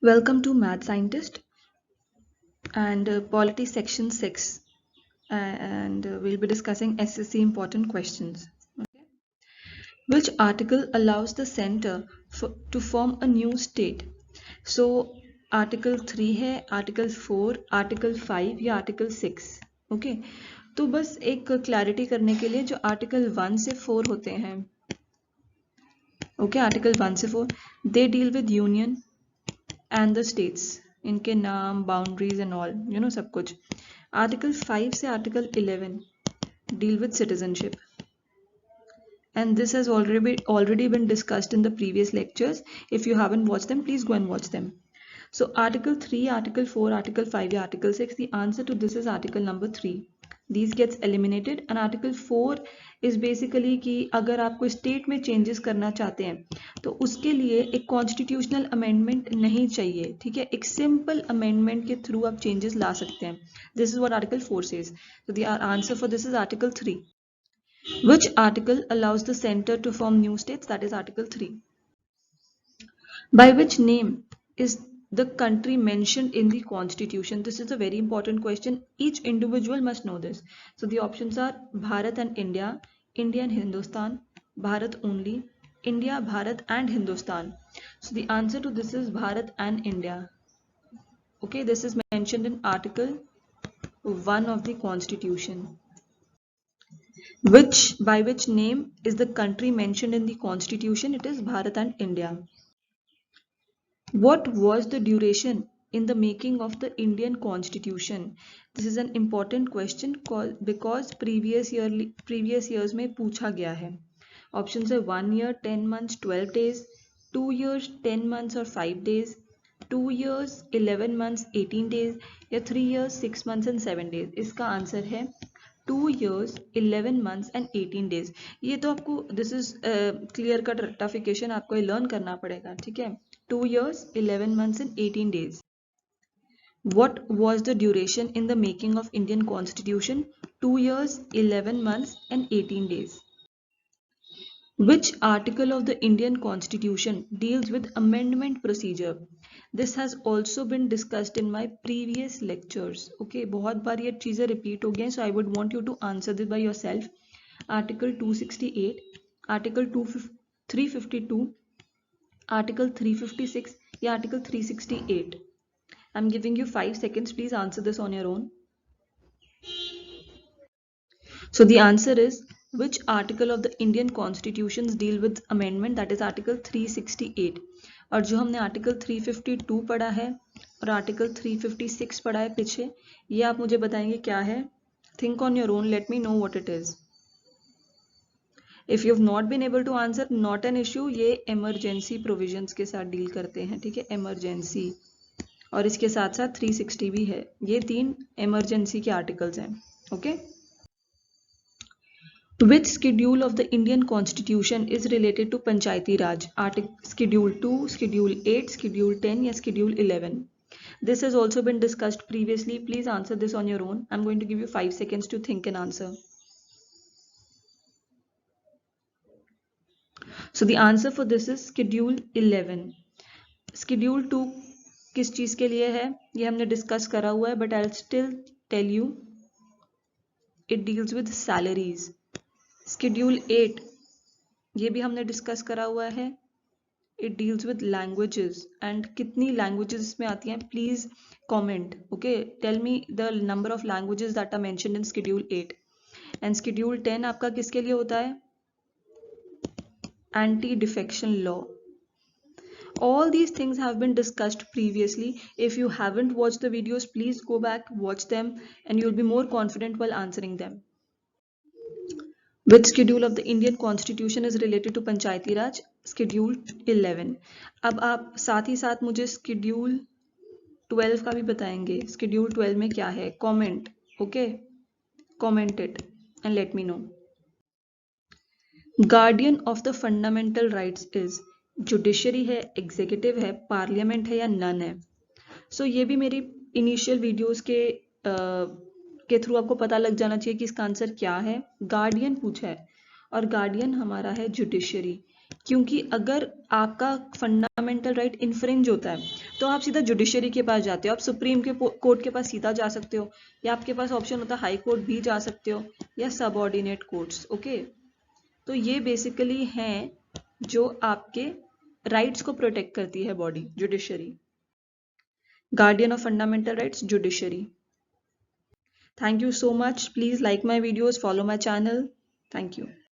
Welcome to Math Scientist and Polity Section 6 and we'll be discussing SSC important questions. Okay. Which article allows the center to form a new state? So Article 3 है, Article 4, Article 5 या Article 6. Okay तो बस एक clarity करने के लिए जो article 1 से 4 होते हैं, ओके आर्टिकल 1 से 4 they deal with union and the states, इनके नाम, बाउंड्रीज एंड ऑल सब कुछ. आर्टिकल 5 से article 11 deal with citizenship, and this has already been discussed in the previous lectures. If you haven't watched them, please go and watch them. So article 3, article 4, article 5 या article 6, the answer to this is article number 3. These gets eliminated and article 4 is basically कि अगर आप कोई state में changes करना चाहते हैं तो उसके लिए एक कॉन्स्टिट्यूशनल अमेंडमेंट नहीं चाहिए, ठीक है, एक सिंपल अमेंडमेंट के थ्रू आप चेंजेस ला सकते हैं. This is what article 4 says. So the answer for this is article 3. Which article allows the center to form new states? That is article 3. By which name is the country mentioned in the constitution? This is a very important question. Each individual must know this. So the options are Bharat and India, India and Hindustan, Bharat only, India, Bharat and Hindustan. So the answer to this is Bharat and India. Okay, this is mentioned in article 1 of the constitution. By which name is the country mentioned in the constitution? It is Bharat and India. What was the duration in the making of the Indian constitution? This is an important question because previous years में पूछा गया है. Options है 1 year 10 months 12 days, 2 years 10 months or 5 days, 2 years 11 months 18 days या 3 years 6 months and 7 days. इसका answer है 2 years 11 months and 18 days. ये तो आपको this is clear cut rectification आपको ये लर्न करना पड़ेगा, ठीक है. 2 years 11 months and 18 days. What was the duration in the making of Indian Constitution? 2 years 11 months and 18 days. Which article of the Indian Constitution deals with amendment procedure? This has also been discussed in my previous lectures. Okay, बहुत बार ये चीजें repeat हो गए, so I would want you to answer this by yourself. Article 268, Article 352, Article 356 या Article 368. I'm giving you 5 seconds. Please answer this on your own. So the answer is, which article of the Indian Constitutions deal with amendment? That is Article 368. और जो हमने Article 352 पढ़ा है और Article 356 पढ़ा है पीछे, ये आप मुझे बताएंगे क्या है. Think on your own. Let me know what it is. If you have not been able to answer, not an issue. ये emergency provisions के साथ डील करते हैं, ठीक है, emergency. और इसके साथ साथ 360 भी है. ये 3 emergency के articles हैं. Okay. Which schedule of the Indian Constitution is related to Panchayati Raj? Schedule 2, Schedule 8, Schedule 10 या Schedule 11? This has also been discussed previously. Please answer this on your own. I'm going to give you 5 seconds to think and answer. So the answer for this is Schedule 11. Schedule 2 किस चीज के लिए है ये हमने discuss करा हुआ है, but I'll still tell you it deals with salaries. Schedule 8 ये भी हमने डिस्कस करा हुआ है. It deals with languages and कितनी languages इसमें आती हैं? Please comment. Okay, tell me the number of languages that are mentioned in Schedule 8. And Schedule 10 आपका किसके लिए होता है? Anti-defection law. All these things have been discussed previously. If you haven't watched the videos, please go back, watch them, and you'll be more confident while answering them. Which schedule of the Indian Constitution is related to Panchayati Raj? Schedule 11. अब आप साथ ही साथ मुझे Schedule 12 का भी बताएंगे. Schedule 12 में क्या है? Comment. Okay? Comment it and let me know. Guardian of the fundamental rights is judiciary है, executive है, parliament है या none है? So ये भी मेरी initial videos के थ्रू आपको पता लग जाना चाहिए कि इसका आंसर क्या है. गार्डियन पूछा है और गार्डियन हमारा है जुडिशरी. क्योंकि अगर आपका फंडामेंटल राइट इन्फ्रिंज होता है तो आप सीधा जुडिशरी के पास जाते हो, आप सुप्रीम के कोर्ट के पास सीधा जा सकते हो, या आपके पास ऑप्शन होता है हाई कोर्ट भी जा सकते हो, या सबऑर्डिनेट कोर्ट्स। ओके, तो ये बेसिकली हैं जो आपके राइट्स को प्रोटेक्ट करती है body, judiciary. Guardian of fundamental rights, judiciary. Thank you so much. Please like my videos, follow my channel. Thank you.